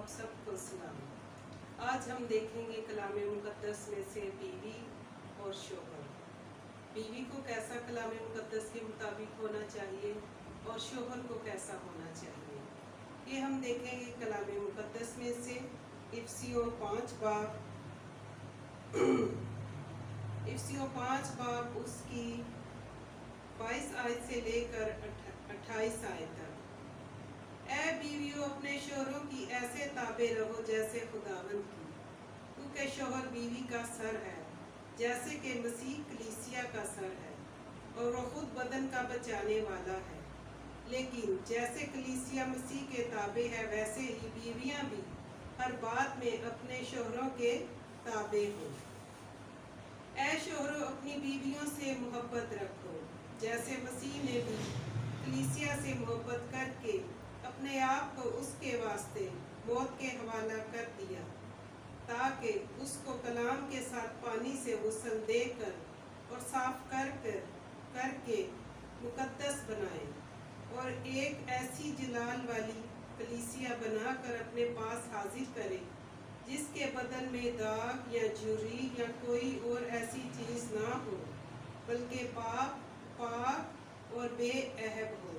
आप सबको सलाम। आज हम देखेंगे कलाम मुक़द्दस में से बीवी और शोहर। बीवी को कैसा कलाम मुक़द्दस के मुताबिक होना चाहिए और शोहर को कैसा होना चाहिए, ये हम देखेंगे कलाम मुक़द्दस में से। इफिसियों 5 बाब उसकी 22 आयत से लेकर 28 आयत तक। ऐ बीवियों, अपने शोहरों की ऐसे ताबे रहो जैसे खुदावंद की, क्योंकि शोहर बीवी का सर है, जैसे कि मसीह कलीसिया का सर है, और वो खुद बदन का बचाने वाला है। लेकिन जैसे कलीसिया मसीह के ताबे है, वैसे ही बीवियां भी हर बात में अपने शोहरों के ताबे हो। ऐ शोहरों, अपनी बीवियों से मोहब्बत रखो, जैसे मसीह ने भी कलीसिया से मोहब्बत करके अपने आप को उसके वास्ते मौत के हवाला कर दिया, ताकि उसको कलाम के साथ पानी से गुस्ल देकर और साफ करके मुकद्दस बनाए, और एक ऐसी जलाल वाली कलीसिया बनाकर अपने पास हाजिर करे, जिसके बदन में दाग या झुर्री या कोई और ऐसी चीज़ ना हो, बल्कि पाक और बेअहब हो।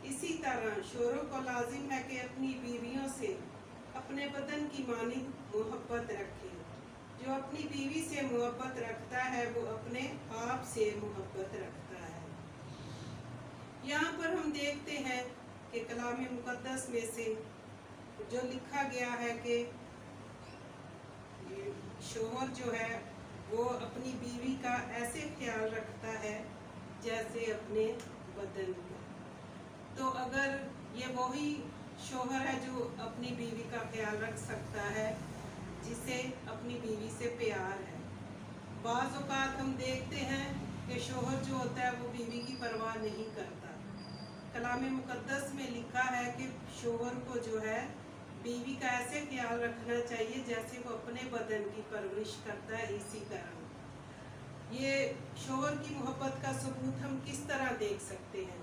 इसी तरह शोहरों को लाजिम है कि अपनी बीवियों से अपने बदन की मानिंद मोहब्बत रखे। जो अपनी बीवी से मोहब्बत रखता है वो अपने आप से मोहब्बत रखता है। यहाँ पर हम देखते हैं कि कलाम मुक़द्दस में से जो लिखा गया है कि शोहर जो है वो अपनी बीवी का ऐसे ख्याल रखता है जैसे अपने बदन का। तो अगर ये वही शोहर है जो अपनी बीवी का ख्याल रख सकता है, जिसे अपनी बीवी से प्यार है। बाज़ औक़ात हम देखते हैं कि शोहर जो होता है वो बीवी की परवाह नहीं करता। कलाम मुक़द्दस में लिखा है कि शोहर को जो है बीवी का ऐसे ख्याल रखना चाहिए जैसे वो अपने बदन की परवरिश करता है। इसी तरह ये शोहर की मोहब्बत का सबूत हम किस तरह देख सकते हैं?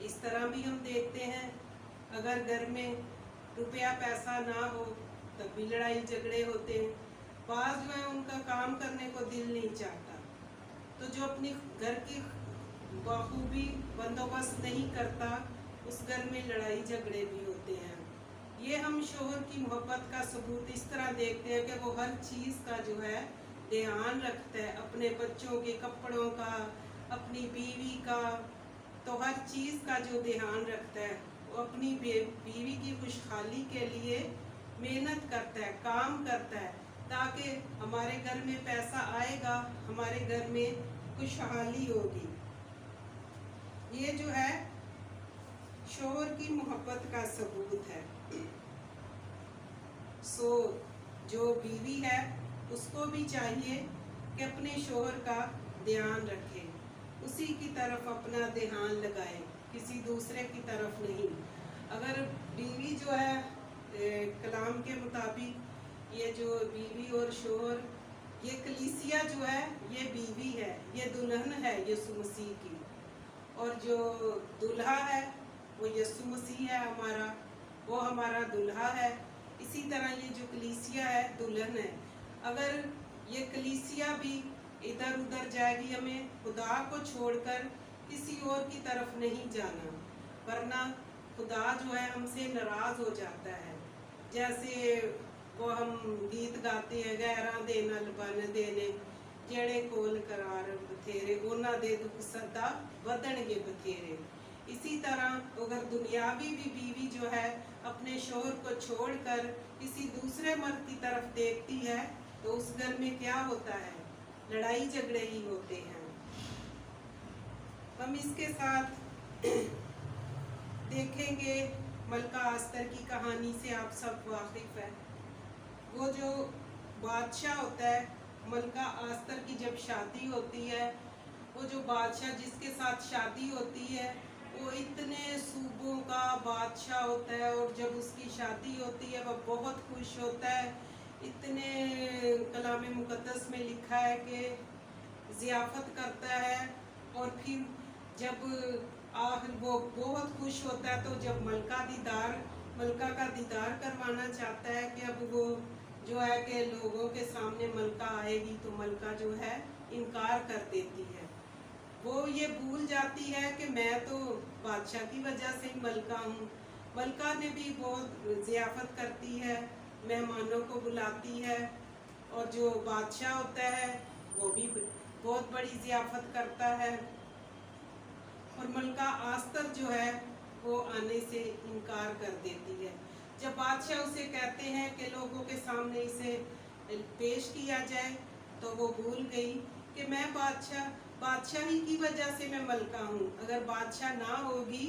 इस तरह भी हम देखते हैं, अगर घर में रुपया पैसा ना हो तब भी लड़ाई झगड़े होते हैं। बाज़ जो है उनका काम करने को दिल नहीं चाहता, तो जो अपनी घर की बखूबी बंदोबस्त नहीं करता, उस घर में लड़ाई झगड़े भी होते हैं। ये हम शोहर की मोहब्बत का सबूत इस तरह देखते हैं कि वो हर चीज़ का जो है ध्यान रखता है, अपने बच्चों के कपड़ों का, अपनी बीवी का, तो हर चीज़ का जो ध्यान रखता है। वो अपनी बीवी की खुशहाली के लिए मेहनत करता है, काम करता है, ताकि हमारे घर में पैसा आएगा, हमारे घर में खुशहाली होगी। ये जो है शोहर की मोहब्बत का सबूत है। जो बीवी है उसको भी चाहिए कि अपने शोहर का ध्यान रखे, उसी की तरफ अपना ध्यान लगाए, किसी दूसरे की तरफ नहीं। अगर बीवी जो है कलाम के मुताबिक, ये जो बीवी और शोहर, ये कलीसिया जो है ये बीवी है, ये दुल्हन है यीशु मसीह की, और जो दूल्हा है वो यीशु मसीह है हमारा, वो हमारा दूल्हा है। इसी तरह ये जो कलीसिया है दुल्हन है। अगर ये कलीसिया भी इधर उधर जाएगी, हमें खुदा को छोड़कर किसी और की तरफ नहीं जाना, वरना खुदा जो है हमसे नाराज़ हो जाता है। जैसे वो हम गीत गाते हैं, गैरां दे नल बन देने जेड़े कोल करार बथेरे, उन्हां दे दुख सदा वधणगे बथेरे। इसी तरह अगर दुनियावी भी बीवी जो है अपने शोहर को छोड़कर किसी दूसरे मर्द की तरफ देखती है, तो उस घर में क्या होता है? लड़ाई झगड़े ही होते हैं। हम इसके साथ देखेंगे मलका अस्तर की कहानी से आप सब वाकिफ है। वो जो बादशाह होता है, मलका अस्तर की जब शादी होती है, वो जो बादशाह जिसके साथ शादी होती है वो इतने सूबों का बादशाह होता है, और जब उसकी शादी होती है वह बहुत खुश होता है। इतने कलाम मुक़द्दस में लिखा है कि ज़ियाफ़त करता है, और फिर जब वो बहुत खुश होता है तो जब मलका दीदार मलका का दीदार करवाना चाहता है कि अब वो जो है कि लोगों के सामने मलका आएगी तो मलका जो है इनकार कर देती है। वो ये भूल जाती है कि मैं तो बादशाह की वजह से ही मलका हूँ। मलका ने भी बहुत ज़ियाफ़त करती है, मेहमानों को बुलाती है, और जो बादशाह होता है वो भी बहुत बड़ी ज़ियाफ़त करता है। और मलका आस्तर जो है वो आने से इनकार कर देती है। जब बादशाह उसे कहते हैं कि लोगों के सामने इसे पेश किया जाए तो वो भूल गई कि मैं बादशाही की वजह से मैं मलका हूँ, अगर बादशाह ना होगी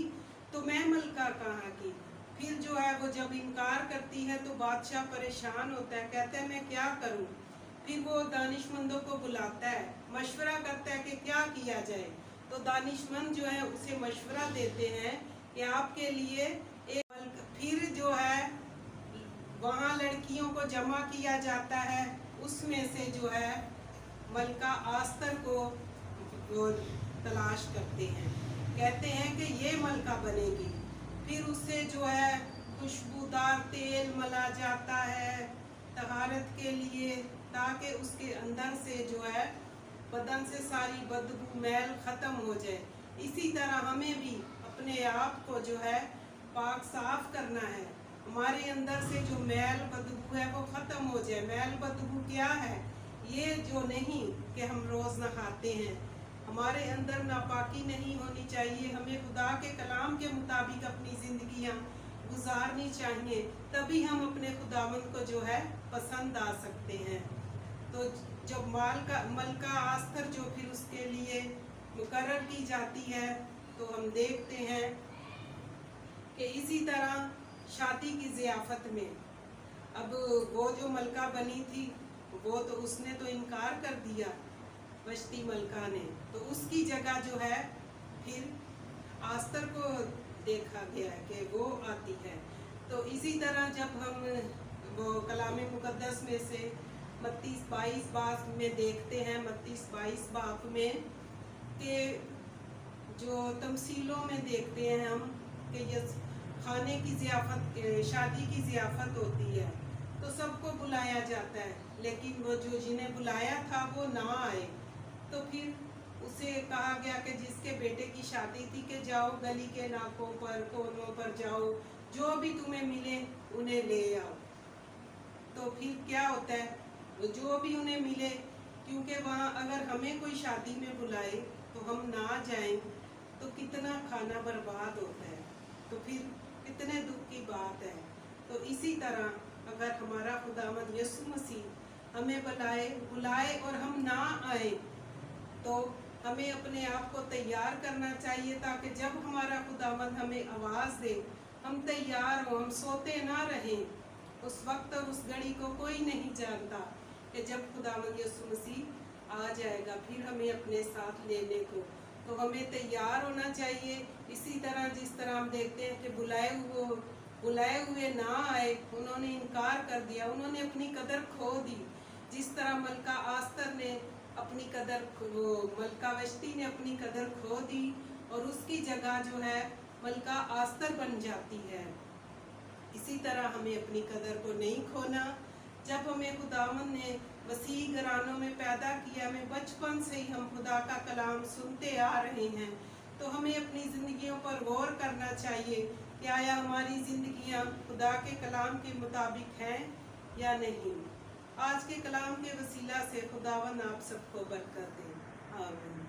तो मैं मलका कहाँ की। फिर जो है वो जब इनकार करती है तो बादशाह परेशान होता है, कहता है मैं क्या करूँ। फिर वो दानिशमंदों को बुलाता है, मशवरा करता है कि क्या किया जाए। तो दानिशमंद जो है उसे मशवरा देते हैं कि आपके लिए एक फिर जो है वहाँ लड़कियों को जमा किया जाता है, उसमें से जो है मलका आस्तर को वो तलाश करते हैं, कहते हैं कि ये मलका बनेगी। फिर उससे जो है खुशबूदार तेल मला जाता है तहारत के लिए, ताकि उसके अंदर से जो है बदन से सारी बदबू मैल ख़त्म हो जाए। इसी तरह हमें भी अपने आप को जो है पाक साफ करना है, हमारे अंदर से जो मैल बदबू है वो ख़त्म हो जाए। मैल बदबू क्या है? ये जो नहीं कि हम रोज़ नहाते हैं, हमारे अंदर नापाकी नहीं होनी चाहिए। हमें खुदा के कलाम के मुताबिक अपनी ज़िंदगियाँ गुजारनी चाहिए, तभी हम अपने खुदावंद को जो है पसंद आ सकते हैं। तो जब मलका आस्तर जो फिर उसके लिए मुकर्रर की जाती है तो हम देखते हैं कि इसी तरह शादी की ज़ियाफ़त में अब वो जो मलका बनी थी वो तो उसने तो इनकार कर दिया वश्ती मलका ने, तो उसकी जगह जो है फिर आस्तर को देखा गया कि वो आती है। तो इसी तरह जब हम वो कलाम मुक़द्दस में से मत्ती 22 बाब में देखते हैं, मत्ती 22 बाब में कि जो तमसीलों में देखते हैं हम कि ये खाने की ज़ियाफ़त, शादी की ज़ियाफ़त होती है तो सबको बुलाया जाता है, लेकिन वो जो जिन्हें बुलाया था वो ना आए। तो फिर उसे कहा गया कि जिसके बेटे की शादी थी कि जाओ गली के नाकों पर कोनों पर जाओ, जो भी तुम्हें मिले उन्हें ले आओ। तो फिर क्या होता है, वो जो भी उन्हें मिले, क्योंकि वहाँ अगर हमें कोई शादी में बुलाए तो हम ना जाएं तो कितना खाना बर्बाद होता है, तो फिर कितने दुख की बात है। तो इसी तरह अगर हमारा खुदावंद यीशु मसीह हमें बुलाए और हम ना आए तो हमें अपने आप को तैयार करना चाहिए, ताकि जब हमारा खुदावंद हमें आवाज़ दे हम तैयार हों, हम सोते ना रहें। उस वक्त और उस घड़ी को कोई नहीं जानता कि जब खुदावंद यीशु मसीह आ जाएगा फिर हमें अपने साथ लेने को, तो हमें तैयार होना चाहिए। इसी तरह जिस तरह हम देखते हैं कि बुलाए हुए ना आए, उन्होंने इनकार कर दिया, उन्होंने अपनी कदर खो दी। जिस तरह मलका आस्तर ने अपनी कदर, मलका वश्ती ने अपनी कदर खो दी और उसकी जगह जो है मलका आस्तर बन जाती है। इसी तरह हमें अपनी कदर को नहीं खोना। जब हमें खुदावंद ने मसीह घरानों में पैदा किया, हमें बचपन से ही हम खुदा का कलाम सुनते आ रहे हैं, तो हमें अपनी ज़िंदगियों पर गौर करना चाहिए कि आया हमारी ज़िंदगियाँ खुदा के कलाम के मुताबिक हैं या नहीं। आज के कलाम के वसीला से खुदावंद आप सबको बरकत दे। आमीन।